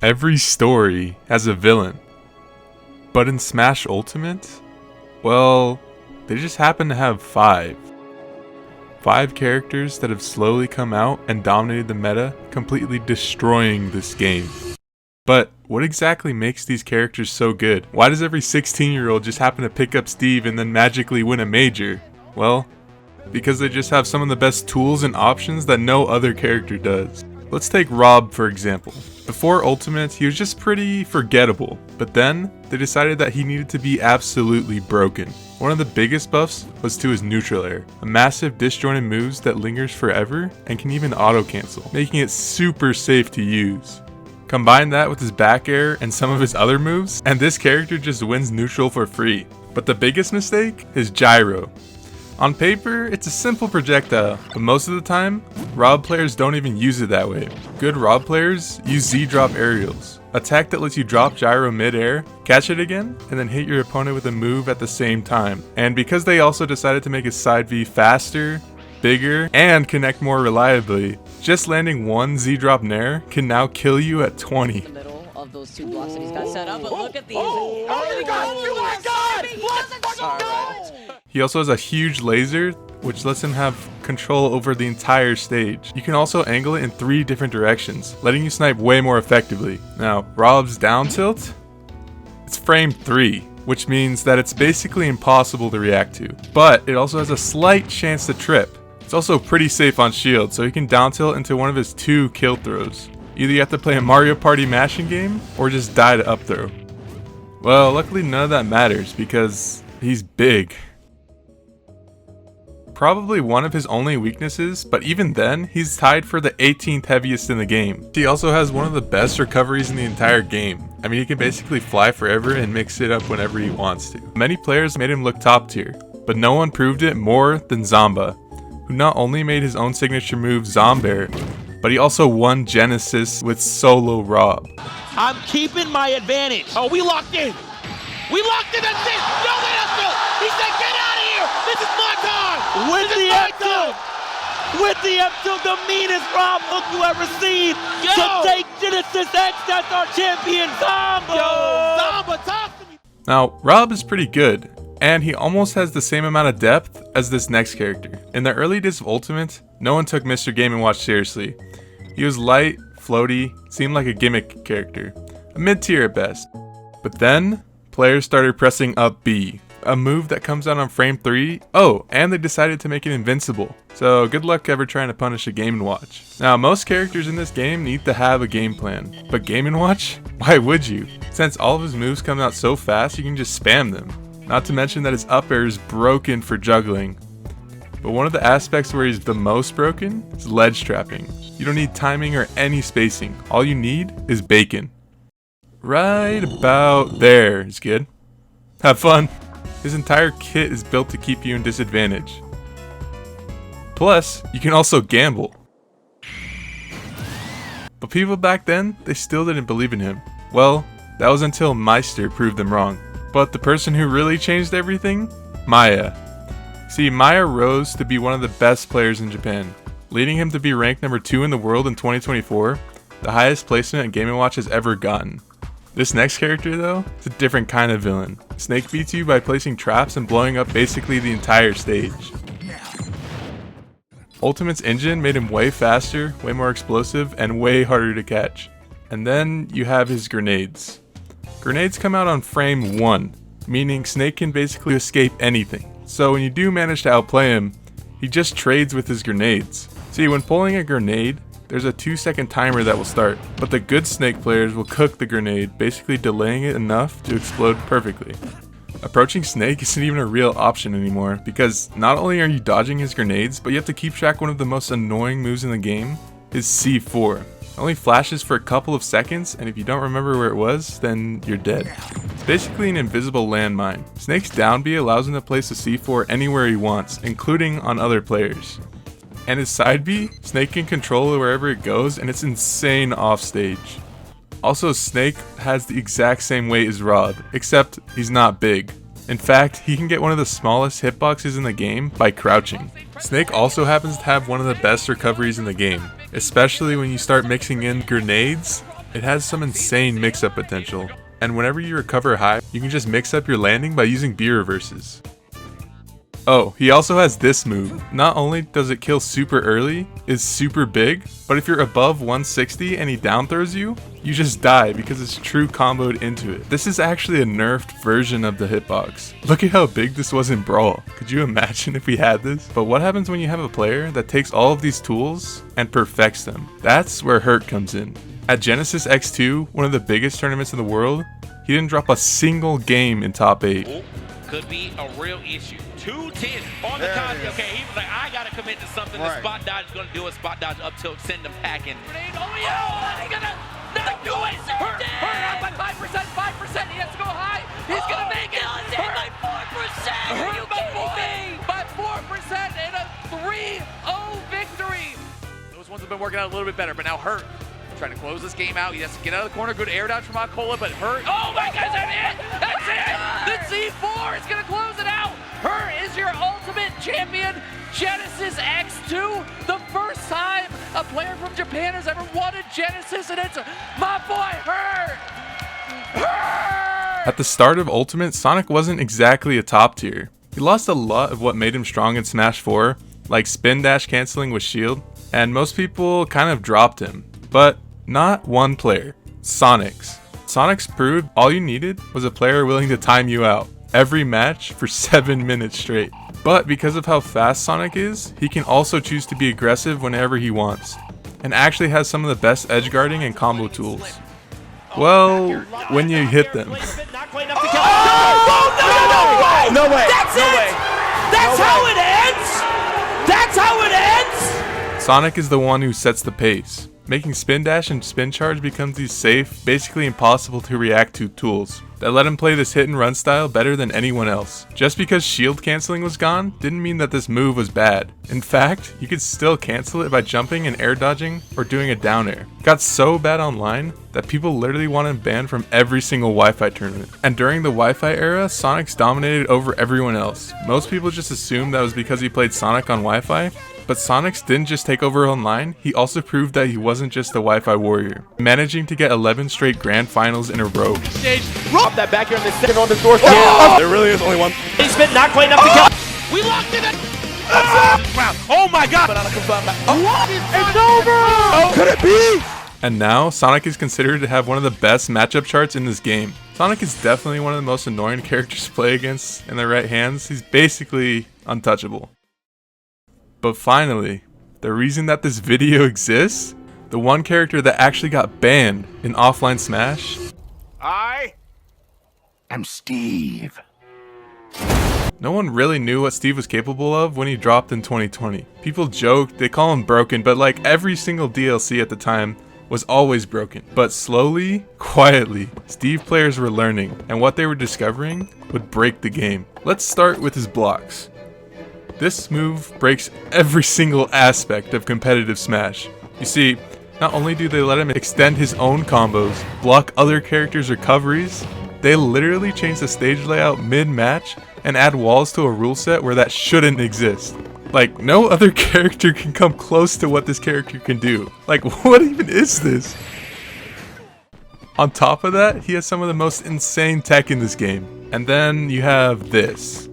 Every story has a villain. But in Smash Ultimate, well, they just happen to have 5. 5 characters that have slowly come out and dominated the meta, completely destroying this game. But what exactly makes these characters so good? Why does every 16-year-old just happen to pick up Steve and then magically win a major? Well, because they just have some of the best tools and options that no other character does. Let's take Rob for example. Before Ultimate, he was just pretty forgettable, but then they decided that he needed to be absolutely broken. One of the biggest buffs was to his neutral air, a massive disjointed moves that lingers forever and can even auto-cancel, making it super safe to use. Combine that with his back air and some of his other moves, and this character just wins neutral for free. But the biggest mistake is gyro. On paper, it's a simple projectile, but most of the time, Rob players don't even use it that way. Good Rob players use Z-drop aerials, a tech that lets you drop gyro mid-air, catch it again, and then hit your opponent with a move at the same time. And because they also decided to make his side V faster, bigger, and connect more reliably, just landing one Z-drop nair can now kill you at 20. The middle of those 2 blocks that he's got set up, but look at these. Oh my god! Let's go! He also has a huge laser, which lets him have control over the entire stage. You can also angle it in 3 different directions, letting you snipe way more effectively. Now, Rob's down tilt? It's frame 3, which means that it's basically impossible to react to. But it also has a slight chance to trip. It's also pretty safe on shield, so he can down tilt into one of his 2 kill throws. Either you have to play a Mario Party mashing game, or just die to up throw. Well, luckily none of that matters, because he's big. Probably one of his only weaknesses, but even then, he's tied for the 18th heaviest in the game. He also has one of the best recoveries in the entire game. I mean, he can basically fly forever and mix it up whenever he wants to. Many players made him look top tier, but no one proved it more than Zomba, who not only made his own signature move Zombear, but he also won Genesis with solo Rob. I'm keeping my advantage. Oh, we locked in. We locked in. That's it. No, wait up, Phil. He said, get out of here. This is my time. With the M2. With the M2, the meanest Rob look you ever seen. To take Genesis X, that's our champion, Zomba. Yo, Zomba, talk to me. Now, Rob is pretty good, and he almost has the same amount of depth as this next character. In the early days of Ultimate, no one took Mr. Game & Watch seriously. He was light, floaty, seemed like a gimmick character, a mid-tier at best. But then, players started pressing up B, a move that comes out on frame 3. Oh, and they decided to make it invincible. So good luck ever trying to punish a Game & Watch. Now, most characters in this game need to have a game plan, but Game & Watch? Why would you? Since all of his moves come out so fast, you can just spam them. Not to mention that his up air is broken for juggling. But one of the aspects where he's the most broken is ledge trapping. You don't need timing or any spacing. All you need is bacon. Right about there is good. Have fun. His entire kit is built to keep you in disadvantage. Plus, you can also gamble. But people back then, they still didn't believe in him. Well, that was until Meister proved them wrong. But the person who really changed everything? Maya. See, Maya rose to be one of the best players in Japan, leading him to be ranked number 2 in the world in 2024, the highest placement a Game & Watch has ever gotten. This next character though, is a different kind of villain. Snake beats you by placing traps and blowing up basically the entire stage. Ultimate's engine made him way faster, way more explosive, and way harder to catch. And then you have his grenades. Grenades come out on frame 1, meaning Snake can basically escape anything. So when you do manage to outplay him, he just trades with his grenades. See, when pulling a grenade, there's a 2-second timer that will start, but the good Snake players will cook the grenade, basically delaying it enough to explode perfectly. Approaching Snake isn't even a real option anymore, because not only are you dodging his grenades, but you have to keep track one of the most annoying moves in the game, his C4. It only flashes for a couple of seconds, and if you don't remember where it was, then you're dead. It's basically an invisible landmine. Snake's down B allows him to place a C4 anywhere he wants, including on other players. And his side B, Snake can control it wherever it goes, and it's insane offstage. Also, Snake has the exact same weight as Rob, except he's not big. In fact, he can get one of the smallest hitboxes in the game by crouching. Snake also happens to have one of the best recoveries in the game, especially when you start mixing in grenades It has some insane mix-up potential, and whenever you recover high, you can just mix up your landing by using B reverses. Oh, he also has this move. Not only does it kill super early, is super big, but if you're above 160 and he down throws you, you just die because it's true comboed into it. This is actually a nerfed version of the hitbox. Look at how big this was in Brawl. Could you imagine if we had this? But what happens when you have a player that takes all of these tools and perfects them? That's where Hurt comes in. At Genesis X2, one of the biggest tournaments in the world, he didn't drop a single game in top 8. Could be a real issue. 210 on the con. Okay, he was like, I gotta commit to something. The spot dodge is gonna do a spot dodge up tilt, send him packing. Oh, yeah! He's gonna not do it! Hurt out by 5%, 5%. He has to go high. He's gonna make it. Hurt by 4%! Are you kidding me? By 4% and a 3-0 victory. Those ones have been working out a little bit better, but now Hurt trying to close this game out. He has to get out of the corner. Good air dodge from Akola, but Hurt. Oh my gosh, that's it! That's it! The C4 is gonna close it out. Hurt is your ultimate champion. Genesis X2, the first time a player from Japan has ever won a Genesis, and it's my boy Hurt. Hurt! At the start of Ultimate, Sonic wasn't exactly a top tier. He lost a lot of what made him strong in Smash 4, like spin dash canceling with shield, and most people kind of dropped him. But not one player, Sonic's. Sonic's proved all you needed was a player willing to time you out every match for 7 minutes straight. But because of how fast Sonic is, he can also choose to be aggressive whenever he wants, and actually has some of the best edge guarding and combo tools. Well, when you hit them. No way! That's it! That's how it ends! That's how it ends! Sonic is the one who sets the pace. Making spin dash and spin charge becomes these safe, basically impossible to react to tools that let him play this hit and run style better than anyone else. Just because shield canceling was gone didn't mean that this move was bad. In fact, you could still cancel it by jumping and air dodging or doing a down air. It got so bad online that people literally wanted him banned from every single Wi-Fi tournament. And during the Wi-Fi era, Sonic's dominated over everyone else. Most people just assumed that was because he played Sonic on Wi-Fi, but Sonic's didn't just take over online, he also proved that he wasn't just a Wi-Fi warrior, managing to get 11 straight grand finals in a row. Drop that back here in the second on the door. Oh! There really is only one. He spit not quite enough to kill. We locked it in. Oh my god! What? It's over! Oh, could it be? And now, Sonic is considered to have one of the best matchup charts in this game. Sonic is definitely one of the most annoying characters to play against in the right hands. He's basically untouchable. But finally, the reason that this video exists, the one character that actually got banned in offline Smash, I'm Steve. no one really knew what Steve was capable of when he dropped in 2020. People joked, they call him broken, but like every single DLC at the time was always broken. But slowly, quietly, Steve players were learning, and what they were discovering would break the game. Let's start with his blocks. This move breaks every single aspect of competitive Smash. You see, not only do they let him extend his own combos, block other characters' recoveries, they literally change the stage layout mid-match and add walls to a rule set where that shouldn't exist. Like, no other character can come close to what this character can do. Like, what even is this? On top of that, he has some of the most insane tech in this game. And then you have this.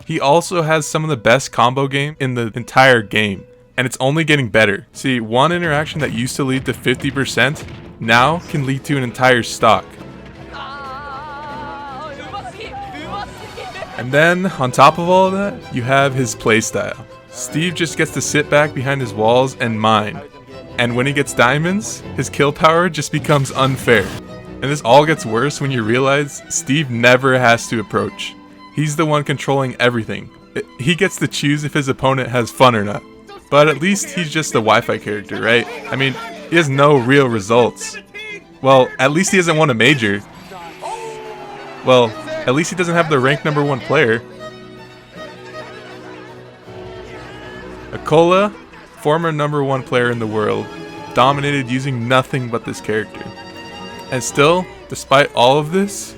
He also has some of the best combo game in the entire game, and it's only getting better. See, one interaction that used to lead to 50% now can lead to an entire stock. And then, on top of all of that, you have his playstyle. Steve just gets to sit back behind his walls and mine. And when he gets diamonds, his kill power just becomes unfair. And this all gets worse when you realize Steve never has to approach. He's the one controlling everything. He gets to choose if his opponent has fun or not. But at least he's just a Wi-Fi character, right? I mean, he has no real results. Well, at least he hasn't won a major. Well, at least he doesn't have the ranked #1 player. Akola, former #1 player in the world, dominated using nothing but this character. And still, despite all of this,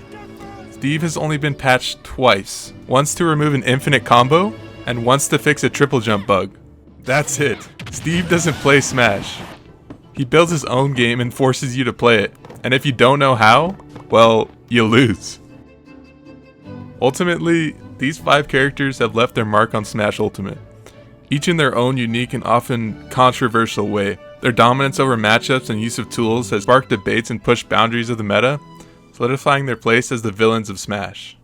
Steve has only been patched twice. Once to remove an infinite combo, and once to fix a triple jump bug. That's it. Steve doesn't play Smash. He builds his own game and forces you to play it. And if you don't know how, well, you lose. Ultimately, these 5 characters have left their mark on Smash Ultimate, each in their own unique and often controversial way. Their dominance over matchups and use of tools has sparked debates and pushed boundaries of the meta, solidifying their place as the villains of Smash.